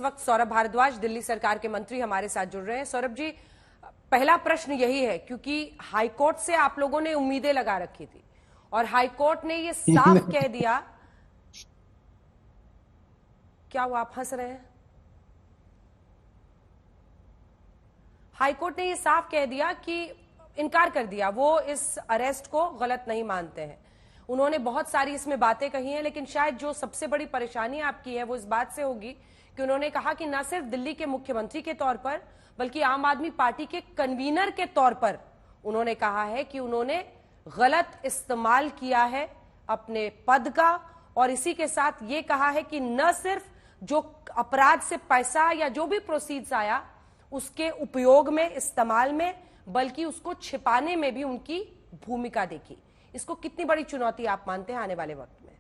इस वक्त सौरभ भारद्वाज दिल्ली सरकार के मंत्री हमारे साथ जुड़ रहे हैं। सौरभ जी, पहला प्रश्न यही है क्योंकि हाईकोर्ट से आप लोगों ने उम्मीदें लगा रखी थी और हाईकोर्ट ने ये साफ कह दिया। क्या वो आप हंस रहे हैं? हाईकोर्ट ने ये साफ कह दिया कि इनकार कर दिया, वो इस अरेस्ट को गलत नहीं मानते हैं। उन्होंने बहुत सारी इसमें बातें कही हैं, लेकिन शायद जो सबसे बड़ी परेशानी आपकी है वो इस बात से होगी कि उन्होंने कहा कि न सिर्फ दिल्ली के मुख्यमंत्री के तौर पर बल्कि आम आदमी पार्टी के कन्वीनर के तौर पर उन्होंने कहा है कि उन्होंने गलत इस्तेमाल किया है अपने पद का, और इसी के साथ ये कहा है कि न सिर्फ जो अपराध से पैसा या जो भी प्रोसीड्स आया उसके उपयोग में, इस्तेमाल में, बल्कि उसको छिपाने में भी उनकी भूमिका देखी। इसको कितनी बड़ी चुनौती आप मानते हैं आने वाले वक्त में?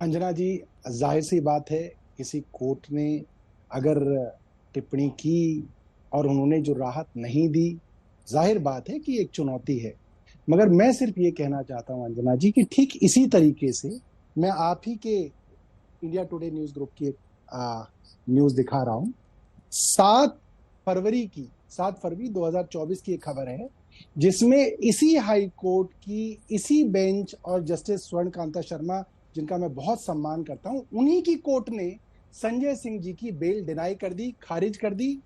अंजना जी, जाहिर सी बात है, किसी कोर्ट ने अगर टिप्पणी की और उन्होंने जो राहत नहीं दी, जाहिर बात है कि एक चुनौती है। मगर मैं सिर्फ ये कहना चाहता हूं अंजना जी कि ठीक इसी तरीके से मैं आप ही के इंडिया टुडे न्यूज ग्रुप की न्यूज दिखा रहा हूं। 7 फरवरी 2024 की एक खबर है जिसमें इसी हाई कोर्ट की इसी बेंच और जस्टिस स्वर्णकांता शर्मा, जिनका मैं बहुत सम्मान करता हूं, उन्हीं की कोर्ट ने संजय सिंह जी की बेल डिनाई कर दी, खारिज कर दी।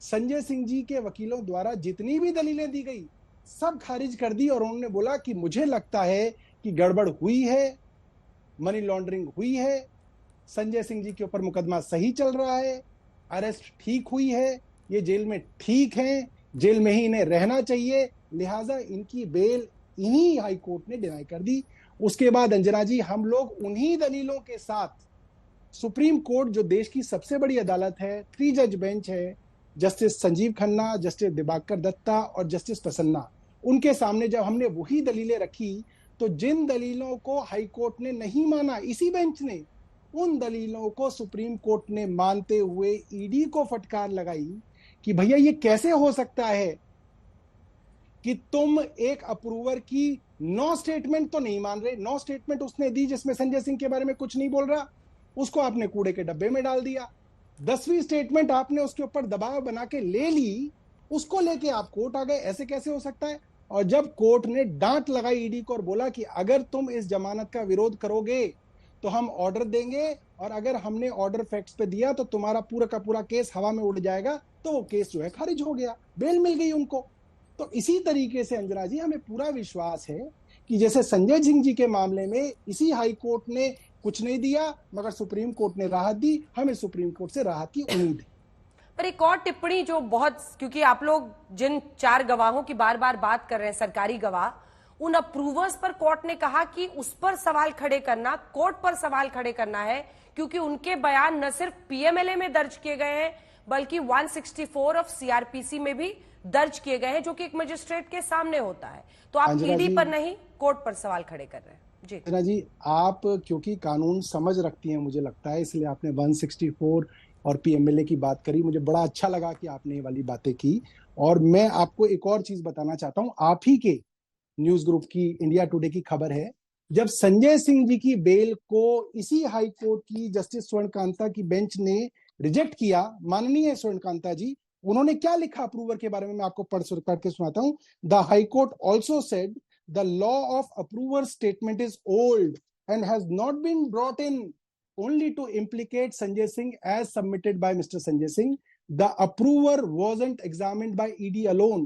संजय सिंह जी के वकीलों द्वारा जितनी भी दलीलें दी गई सब खारिज कर दी और उन्होंने बोला कि मुझे लगता है कि गड़बड़ हुई है, मनी लॉन्ड्रिंग हुई है, संजय सिंह जी के ऊपर मुकदमा सही चल रहा है, अरेस्ट ठीक हुई है, ये जेल में ठीक है, जेल में ही इन्हें रहना चाहिए, लिहाजा इनकी बेल इन्हीं हाई कोर्ट ने डिनाई कर दी। उसके बाद अंजना जी, हम लोग उन्हीं दलीलों के साथ सुप्रीम कोर्ट, जो देश की सबसे बड़ी अदालत है, 3 जज बेंच है, जस्टिस संजीव खन्ना, जस्टिस दिबाकर दत्ता और जस्टिस प्रसन्ना, उनके सामने जब हमने वही दलीलें रखी तो जिन दलीलों को हाई कोर्ट ने नहीं माना इसी बेंच ने, उन दलीलों को सुप्रीम कोर्ट ने मानते हुए ईडी को फटकार लगाई कि भैया ये कैसे हो सकता है कि तुम एक अप्रूवर की 9 स्टेटमेंट तो नहीं मान रहे। 9 स्टेटमेंट उसने दी जिसमें संजय सिंह के बारे में कुछ नहीं बोल रहा, उसको आपने कूड़े के डब्बे में डाल दिया। 10वीं स्टेटमेंट आपने उसके ऊपर दबाव बना के ले ली, उसको लेके आप कोर्ट आ गए। ऐसे कैसे हो सकता है? और जब कोर्ट ने डांट लगाई ईडी को और बोला कि अगर तुम इस जमानत का विरोध करोगे तो हम ऑर्डर देंगे, और अगर हमने ऑर्डर फैक्ट्स पे दिया तो तुम्हारा पूरा का पूरा केस हवा में उड़ जाएगा, तो वो केस जो है खारिज हो गया, बेल मिल गई उनको। तो इसी तरीके से अंजना जी, हमें पूरा विश्वास है कि जैसे संजय सिंह जी के मामले में इसी हाई कोर्ट ने कुछ नहीं दिया मगर सुप्रीम कोर्ट ने राहत दी, हमें सुप्रीम कोर्ट से राहत की उम्मीद है। पर एक और टिप्पणी जो बहुत, क्योंकि आप लोग जिन 4 गवाहों की बार बार बात कर रहे हैं, सरकारी गवाह, उन अप्रूवर्स पर कोर्ट ने कहा कि उस पर सवाल खड़े करना, कोर्ट पर सवाल खड़े करना है, क्योंकि उनके बयान न सिर्फ पीएमएलए में दर्ज किए गए हैं बल्कि 164 ऑफ सीआरपीसी में भी दर्ज किए गए हैं, जो कि एक मजिस्ट्रेट के सामने होता है। तो आप ईडी पर नहीं, कोर्ट पर सवाल खड़े कर रहे हैं। जी अंजना जी, आप क्योंकि कानून समझ रखती हैं मुझे लगता है, इसलिए आपने 164 और पीएमएलए की बात करी। मुझे बड़ा अच्छा लगा कि आपने ये वाली बातें की। और मैं आपको एक और चीज बताना चाहता हूं, आप ही के न्यूज ग्रुप की इंडिया टुडे की खबर है, जब संजय सिंह जी की बेल को इसी हाई कोर्ट की जस्टिस स्वर्णकांता की बेंच ने रिजेक्ट किया, माननीय स्वर्णकांता जी, उन्होंने क्या लिखा अप्रूवर के बारे में, मैं आपको पढ़ के सुनाता हूं। The high court also said the law of approver statement is old and has not been brought in only to implicate Sanjay Singh as submitted by Mr. Sanjay Singh. The approver wasn't examined by ED alone,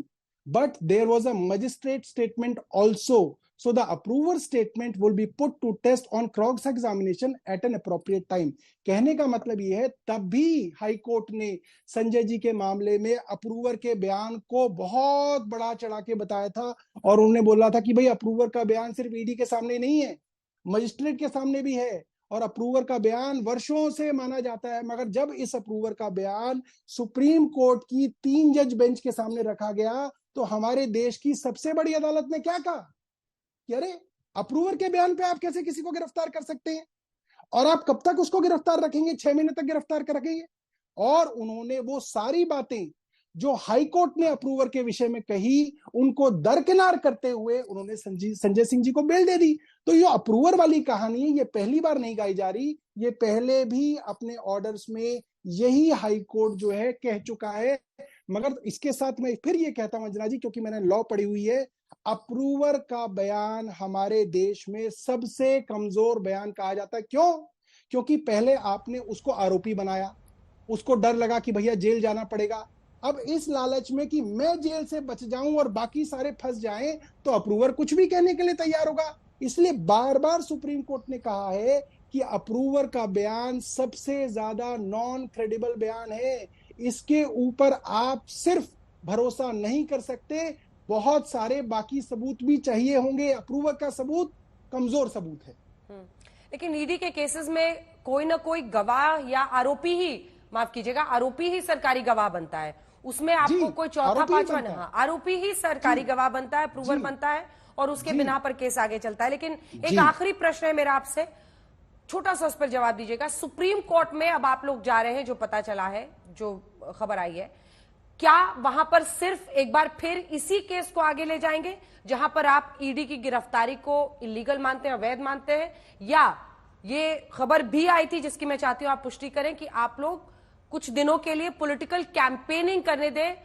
but there was a magistrate statement also. So the approver statement will be put to test on cross examination at an appropriate time. कहने का मतलब ये है, तब भी high court ने संजय जी के मामले में अप्रूवर के बयान को बहुत बड़ा चढ़ा के बताया था और उन्होंने बोला था कि भाई अप्रूवर का बयान सिर्फ ईडी के सामने नहीं है, मजिस्ट्रेट के सामने भी है, और अप्रूवर का बयान वर्षों से माना जाता है। मगर जब इस अप्रूवर का बयान सुप्रीम कोर्ट की 3 जज बेंच के सामने रखा गया तो हमारे देश की सबसे बड़ी अदालत ने क्या कहा कि अरे, अप्रूवर के बयान पे आप कैसे किसी को गिरफ्तार कर सकते हैं, और आप कब तक उसको गिरफ्तार रखेंगे? 6 महीने तक गिरफ्तार कर रखेंगे। और उन्होंने वो सारी बातें जो हाई कोर्ट ने अप्रूवर के विषय में कही, उनको दरकिनार करते हुए उन्होंने संजय सिंह जी को बेल दे दी। तो ये अप्रूवर वाली कहानी ये पहली बार नहीं गाई जा रही, ये पहले भी अपने ऑर्डर्स में यही हाई कोर्ट जो है कह चुका है। मगर इसके साथ मैं फिर ये कहता हूं अंजना जी, क्योंकि मैंने लॉ पढ़ी हुई है, अप्रूवर का बयान हमारे देश में सबसे कमजोर बयान कहा जाता है। क्यों? क्योंकि पहले आपने उसको आरोपी बनाया, उसको डर लगा कि भैया जेल जाना पड़ेगा। अब इस लालच में कि मैं जेल से बच जाऊं और बाकी सारे फंस जाएं, तो अप्रूवर कुछ भी कहने के लिए तैयार होगा। इसलिए बार बार सुप्रीम कोर्ट ने कहा है कि अप्रूवर का बयान सबसे ज्यादा नॉन क्रेडिबल बयान है। इसके ऊपर आप सिर्फ भरोसा नहीं कर सकते, बहुत सारे बाकी सबूत भी चाहिए होंगे। अप्रूवर का सबूत कमजोर सबूत है। लेकिन ईडी के केसेस में कोई ना कोई गवाह या आरोपी ही, माफ कीजिएगा, आरोपी ही सरकारी गवाह बनता है। उसमें आपको कोई चौथा पांचवा नहीं, आरोपी ही सरकारी गवाह बनता है, प्रूवर बनता है, और उसके बिना पर केस आगे चलता है। लेकिन एक आखिरी प्रश्न है मेरा आपसे, छोटा सा उस पर जवाब दीजिएगा। सुप्रीम कोर्ट में अब आप लोग जा रहे हैं, जो पता चला है, जो खबर आई है, क्या वहां पर सिर्फ एक बार फिर इसी केस को आगे ले जाएंगे जहां पर आप ईडी की गिरफ्तारी को इलीगल मानते हैं, अवैध मानते हैं, या ये खबर भी आई थी जिसकी मैं चाहती हूं आप पुष्टि करें कि आप लोग कुछ दिनों के लिए पॉलिटिकल कैंपेनिंग करने दें,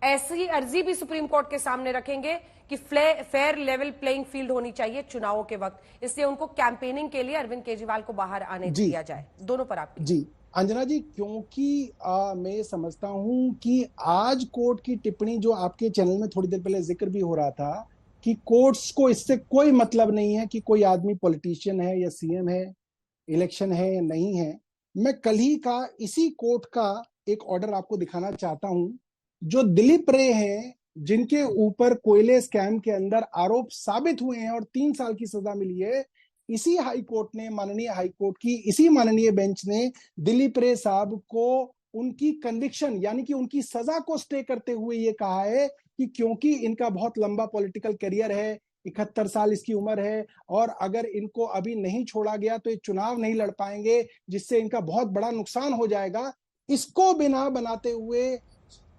ऐसी अर्जी भी सुप्रीम कोर्ट के सामने रखेंगे कि फेयर लेवल प्लेइंग फील्ड होनी चाहिए चुनावों के वक्त, इसलिए उनको कैंपेनिंग के लिए अरविंद केजरीवाल को बाहर आने दिया जाए? दोनों पर आप जी अंजना जी, क्योंकि मैं समझता हूं कि आज कोर्ट की टिप्पणी जो आपके चैनल में थोड़ी देर पहले जिक्र भी हो रहा था कि कोर्ट्स को इससे कोई मतलब नहीं है कि कोई आदमी पॉलिटिशियन है या सीएम है, इलेक्शन है या नहीं है। मैं कल ही का इसी कोर्ट का एक ऑर्डर आपको दिखाना चाहता हूं। जो दिलीप रे हैं, जिनके ऊपर कोयले स्कैम के अंदर आरोप साबित हुए हैं और 3 साल की सजा मिली है, इसी हाई कोर्ट ने, माननीय हाई कोर्ट की इसी माननीय बेंच ने दिलीप रे साहब को उनकी कन्विक्शन यानी कि उनकी सजा को स्टे करते हुए ये कहा है कि क्योंकि इनका बहुत लंबा पॉलिटिकल करियर है, 71 साल इसकी उम्र है, और अगर इनको अभी नहीं छोड़ा गया तो ये चुनाव नहीं लड़ पाएंगे, जिससे इनका बहुत बड़ा नुकसान हो जाएगा। इसको बिना बनाते हुए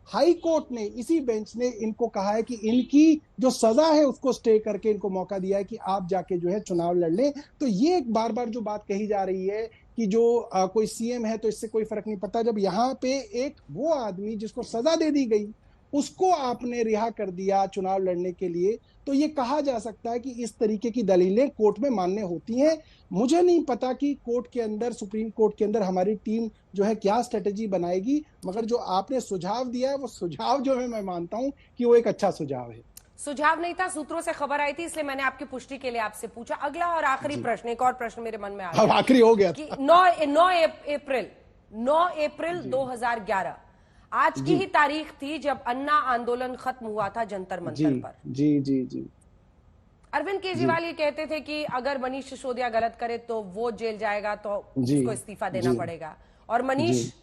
हाई कोर्ट ने, इसी बेंच ने इनको कहा है कि इनकी जो सजा है उसको स्टे करके इनको मौका दिया है कि आप जाके जो है चुनाव लड़ लें। तो ये एक बार बार जो बात कही जा रही है कि जो कोई सीएम है तो इससे कोई फर्क नहीं पड़ता, जब यहाँ पे एक वो आदमी जिसको सजा दे दी गई उसको आपने रिहा कर दिया चुनाव लड़ने के लिए, तो ये कहा जा सकता है कि इस तरीके की दलीलें कोर्ट में मान्य होती हैं। मुझे नहीं पता कि कोर्ट के अंदर, सुप्रीम कोर्ट के अंदर हमारी टीम जो है क्या स्ट्रेटेजी बनाएगी, मगर जो आपने सुझाव दिया है वो सुझाव जो है मैं मानता हूं कि वो एक अच्छा सुझाव है। सुझाव नहीं था, सूत्रों से खबर आई थी, इसलिए मैंने आपकी पुष्टि के लिए आपसे पूछा। अगला और आखिरी प्रश्न, एक और प्रश्न मेरे मन में आ गया, आखिरी हो गया कि 9 अप्रैल 2011 आज की ही तारीख थी जब अन्ना आंदोलन खत्म हुआ था जंतर मंतर पर। जी। अरविंद केजरीवाल ये कहते थे कि अगर मनीष सिसोदिया गलत करे तो वो जेल जाएगा, तो उसको इस्तीफा देना पड़ेगा। और मनीष,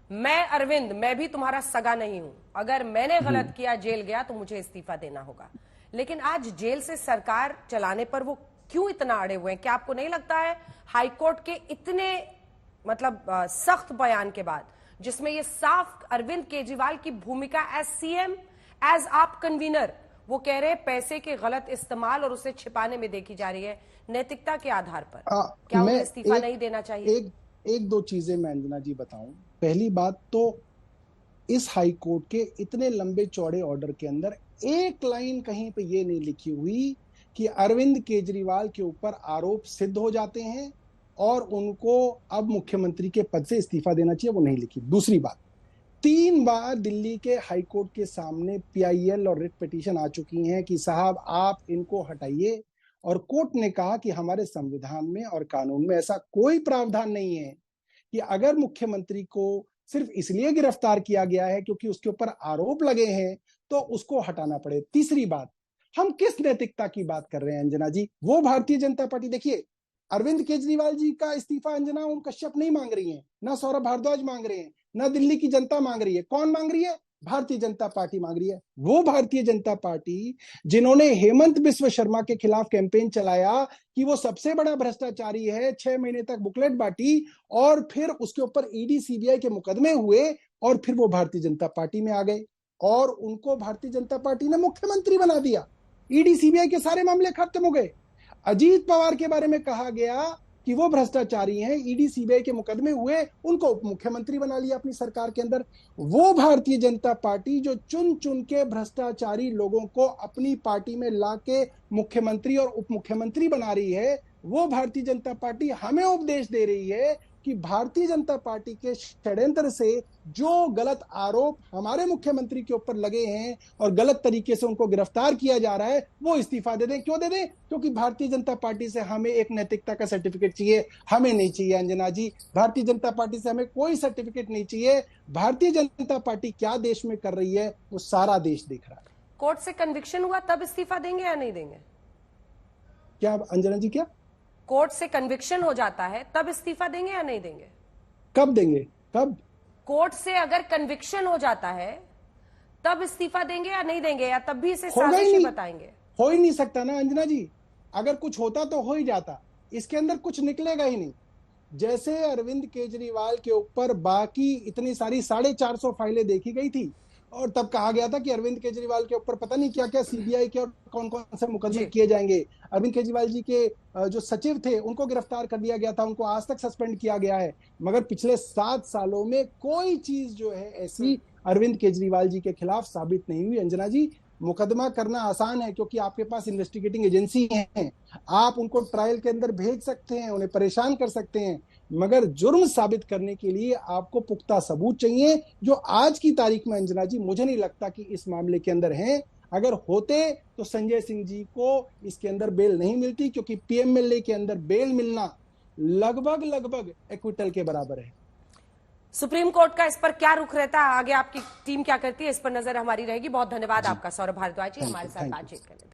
मैं अरविंद, मैं भी तुम्हारा सगा नहीं हूं, अगर मैंने गलत किया, जेल गया, तो मुझे इस्तीफा देना होगा। लेकिन आज जेल से सरकार चलाने पर वो क्यों इतना अड़े हुए हैं? क्या आपको नहीं लगता है हाईकोर्ट के इतने सख्त बयान के बाद, जिसमें ये साफ अरविंद केजरीवाल की भूमिका एज सीएम, एज आप कन्वीनर, वो कह रहे हैं पैसे के गलत इस्तेमाल और उसे छिपाने में देखी जा रही है, नैतिकता के आधार पर क्या उन्हें इस्तीफा नहीं देना चाहिए? एक दो चीजें मैं अंजना जी बताऊं। पहली बात तो इस हाई कोर्ट के इतने लंबे चौड़े ऑर्डर के अंदर एक लाइन कहीं पे ये नहीं लिखी हुई कि अरविंद केजरीवाल के ऊपर आरोप सिद्ध हो जाते हैं और उनको अब मुख्यमंत्री के पद से इस्तीफा देना चाहिए, वो नहीं लिखी। दूसरी बात, 3 बार दिल्ली के हाई कोर्ट के सामने पीआईएल और रिट पिटीशन आ चुकी हैं कि साहब आप इनको हटाइए, और कोर्ट ने कहा कि हमारे संविधान में और कानून में ऐसा कोई प्रावधान नहीं है कि अगर मुख्यमंत्री को सिर्फ इसलिए गिरफ्तार किया गया है क्योंकि उसके ऊपर आरोप लगे हैं तो उसको हटाना पड़े। तीसरी बात, हम किस नैतिकता की बात कर रहे हैं अंजना जी? वो भारतीय जनता पार्टी, देखिए अरविंद केजरीवाल जी का इस्तीफा अंजना ओम कश्यप नहीं मांग रही है, ना सौरभ भारद्वाज मांग रहे हैं, ना दिल्ली की जनता मांग रही है। कौन मांग रही है? भारतीय जनता पार्टी मांग रही है। वो भारतीय जनता पार्टी जिन्होंने हेमंत बिस्व शर्मा के खिलाफ कैंपेन चलाया कि वो सबसे बड़ा भ्रष्टाचारी है, 6 महीने तक बुकलेट बांटी, और फिर उसके ऊपर ईडी सीबीआई के मुकदमे हुए, और फिर वो भारतीय जनता पार्टी में आ गए और उनको भारतीय जनता पार्टी ने मुख्यमंत्री बना दिया। ईडी सीबीआई के सारे मामले खत्म हो गए। अजीत पवार के बारे में कहा गया कि वो भ्रष्टाचारी हैं, ईडी सीबीआई के मुकदमे हुए, उनको उप मुख्यमंत्री बना लिया अपनी सरकार के अंदर। वो भारतीय जनता पार्टी जो चुन चुन के भ्रष्टाचारी लोगों को अपनी पार्टी में लाके मुख्यमंत्री और उप मुख्यमंत्री बना रही है, वो भारतीय जनता पार्टी हमें उपदेश दे रही है कि भारतीय जनता पार्टी के षड्यंत्र से जो गलत आरोप हमारे मुख्यमंत्री के ऊपर लगे हैं और गलत तरीके से उनको गिरफ्तार किया जा रहा है, वो इस्तीफा दे दें। क्यों दे दें? क्योंकि भारतीय जनता पार्टी से हमें एक नैतिकता का सर्टिफिकेट चाहिए, हमें नहीं चाहिए अंजना जी। भारतीय जनता पार्टी से हमें कोई सर्टिफिकेट नहीं चाहिए। भारतीय जनता पार्टी क्या देश में कर रही है वो सारा देश देख रहा है। कोर्ट से कन्विक्शन हुआ तब इस्तीफा देंगे या नहीं देंगे? क्या अंजना जी? क्या कोर्ट से कन्विक्शन हो जाता है तब इस्तीफा देंगे या नहीं देंगे? कब देंगे? कब? कोर्ट से अगर कन्विक्शन हो जाता है तब इस्तीफा देंगे या नहीं देंगे, या तब भी इसे साजिश बताएंगे? हो ही नहीं सकता ना अंजना जी। अगर कुछ होता तो हो ही जाता, इसके अंदर कुछ निकलेगा ही नहीं। जैसे अरविंद केजरीवाल के ऊपर बाकी इतनी सारी 450 फाइलें देखी गई थी और तब कहा गया था कि अरविंद केजरीवाल के ऊपर पता नहीं क्या क्या सीबीआई के और कौन कौन से मुकदमे किए जाएंगे। अरविंद केजरीवाल जी के जो सचिव थे उनको गिरफ्तार कर लिया गया था, उनको आज तक सस्पेंड किया गया है। मगर पिछले 7 सालों में कोई चीज जो है ऐसी अरविंद केजरीवाल जी के खिलाफ साबित नहीं हुई। अंजना जी, मुकदमा करना आसान है क्योंकि आपके पास इन्वेस्टिगेटिंग एजेंसी है, आप उनको ट्रायल के अंदर भेज सकते हैं, उन्हें परेशान कर सकते हैं। मगर जुर्म साबित करने के लिए आपको पुख्ता सबूत चाहिए, जो आज की तारीख में अंजना जी मुझे नहीं लगता कि इस मामले के अंदर हैं। अगर होते तो संजय सिंह जी को इसके अंदर बेल नहीं मिलती, क्योंकि पीएमएलए के अंदर बेल मिलना लगभग एक्विटल के बराबर है। सुप्रीम कोर्ट का इस पर क्या रुख रहता है, आगे आपकी टीम क्या करती है, इस पर नजर हमारी रहेगी। बहुत धन्यवाद आपका सौरभ भारद्वाज जी हमारे साथ बातचीत करने।